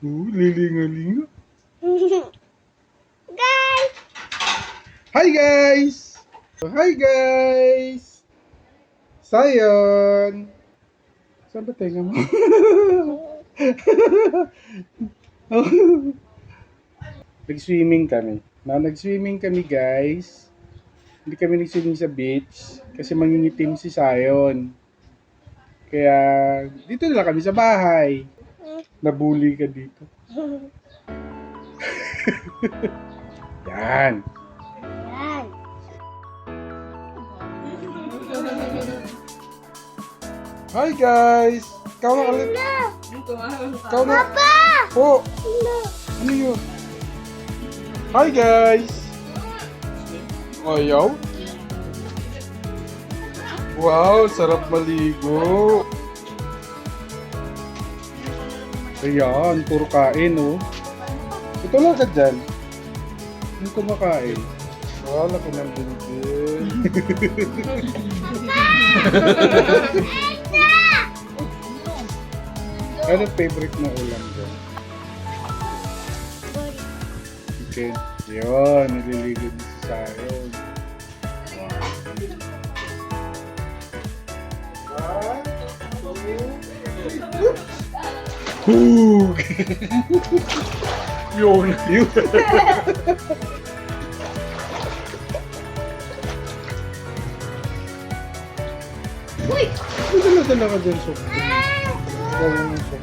Lilinga-linga. Guys! Hi guys! Hi guys! Sayon! Saan ba tenga mo? Nag-swimming kami. Nag-swimming kami guys. Hindi kami nag-swimming sa beach kasi mangingitim si Sayon. Kaya dito na lang kami sa bahay. Nabully ka dito. Yan. Yan. Hi guys! Ikaw na ulit. Ikaw na. Papa! Oh, ano yun? Hi guys! Ayaw? Wow, sarap maligo. Ayan, puro kain oh. Ito lang ka dyan. Hindi kumakain. Wala ko ng bilbil. Ano favorite na ulam dyan? Chicken. Yun, naliligo din si Sayon. Hug! Yun, yun. Uy! Ano dala ka dyan, Sok?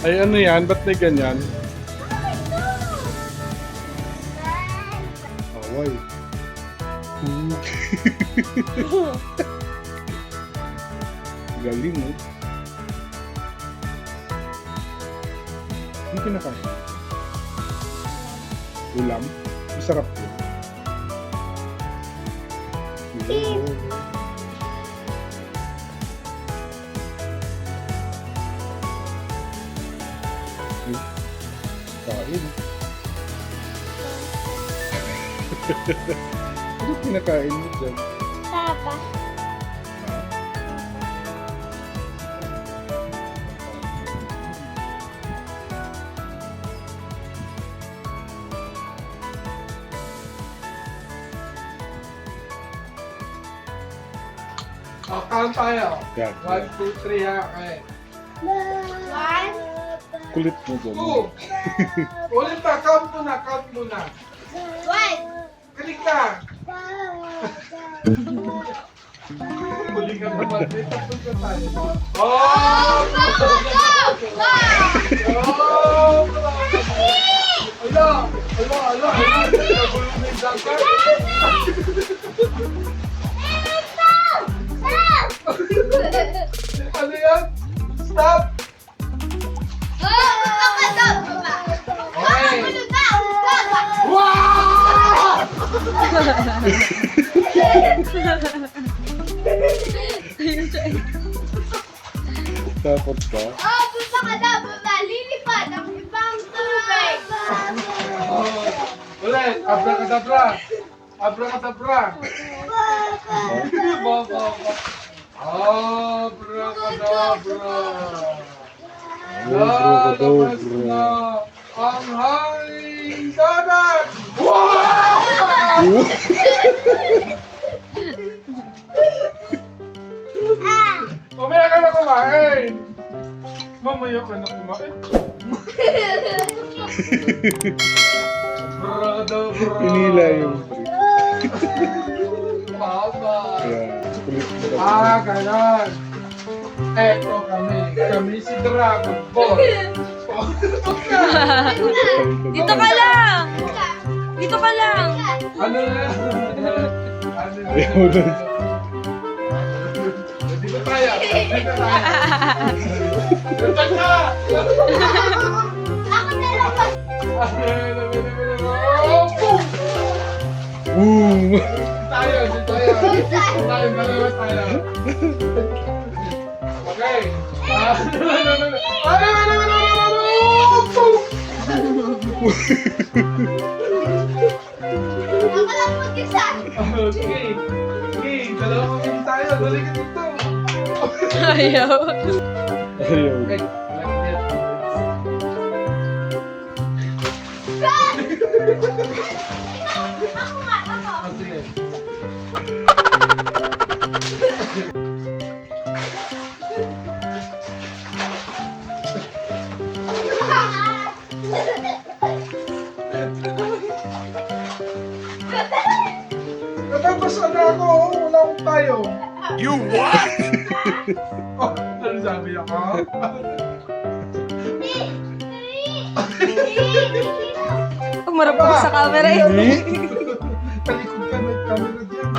Ay, ano yan? Ba't may ganyan? Away. Galing, eh. Ano kinakain? Ulam? Masarap yun. Kain. Ano kinakain mo dyan? Papa. Oh, count tayo. Yan. 1, 2, 3 ha. Okay. One. Kulit mo dyan. 2. Ulit pa, count muna, count muna. One. Kalik ka. Huli ka naman. May tatlong ka tayo. Oh! Go! Oh! Ala! Ala! Ala! Nagulong na yung dagat. Ano yan? Stop! Okay. Wow! Tapos ka? Lilipad ang ibang tubig. Oh. Ulit! Abracadabra! Abracadabra! Baba! Abracadabra! Lalabas na ang hanging dagat! Wow! Mamaya ka na kumain! Mamaya ka na kumain! Abracadabra! Pinila yung Baba! Ayan. Kulit mo dyan. Ganon. Eto kami. Kami si Dragon Ball. Dito ka lang! Dito ka lang! Ano na? Ano na? Ayaw na. Dito tayo. Dito tayo. Dito ka! Ako na lang pa. Oh, boom! Boom! Tayo, dito tayo. Tayo, dalawa tayo. Okay. Ako lang mag-isa. Sige. Sige, dalawa kami tayo. Dali ka dito. Ayaw. Ayaw. Okay, like that. Ako nga, ako. Ah, sige. Natapos na ako, oh. Wala akong tayo. You what? Oh, ano sabi ako? Umarap ako sa camera eh. Talikod ka, may camera dyan.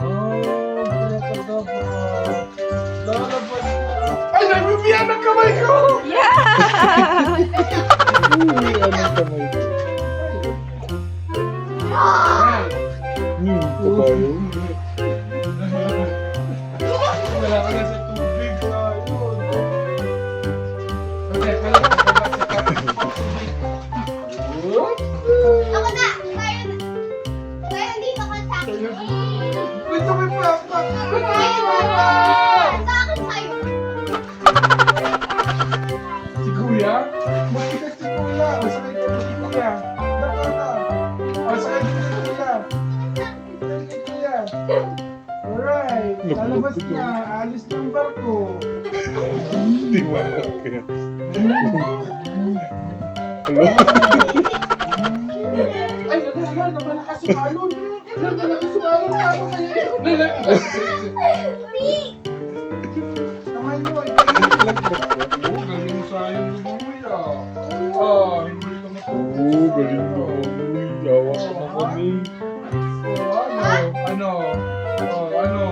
Oh, pinatanda pa. Lalabas ka. Ay, nagbibiyan ang kamay ko! Yeah! Uy, anong kamay ko? Ay, Ito ba yun? wala ka na sa tubig. Ayun. Okay, pala, babasa ka. Oops. Ako na. Kaya dito ka sa akin. Wait, may papa. Sa akin sa'yo. Si Kuya? Magtigas si Kuya. O, sakay ka si Kuya. Daka na. O, sakay ka si Kuya. Sakay si Kuya. Alright. Lalabas na. Alis ng barko. Hindi mo alam kaya. Hello? Ay, naman nakasumalon. Nakasumalon na ako ngayon. Naman mo. Oo, galing mo sa ayong Kuya. Ah, hindi ka matulog. Oo, galing mo. Uy, yawa ka na kami. Ano? Ano?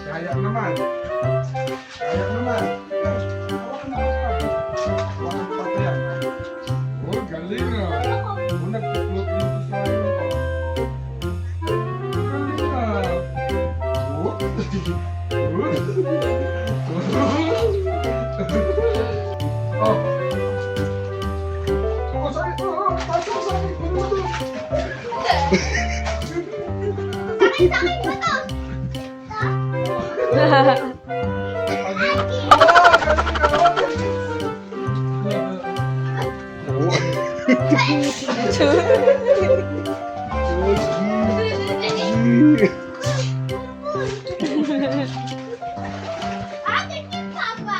Kaya naman. Kaya naman. Hawakan na ka. Hawakan pa pa yan. Oh, galing ah. Oh, nagpuplot dito sa iyo ko. Galing ah. Oh. Oh. Oh, sorry. Pasok sa akin. Kunin mo to. Sakit mo to. Akin yung papa.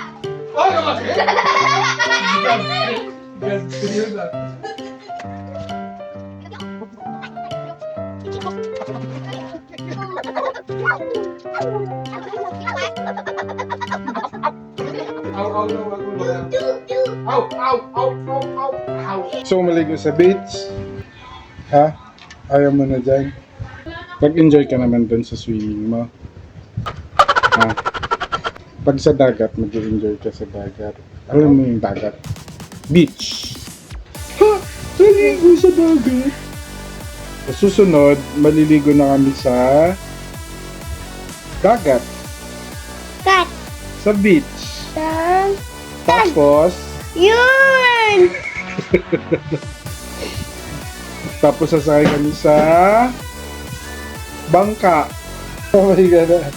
So, maligo sa beach? Ha? Ayaw mo na dyan? Pag-enjoy ka naman dun sa swimming mo. Ha? Pag sa dagat, mag-enjoy ka sa dagat. Alam mo yung dagat? Beach! Ha? Naligo sa dagat? Sa susunod, maliligo na kami sa dagat. Kat. Sa beach. Tapos, Yun! tapos sasakay kami sa bangka. Oh my God.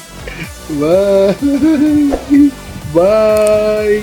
Bye! Bye!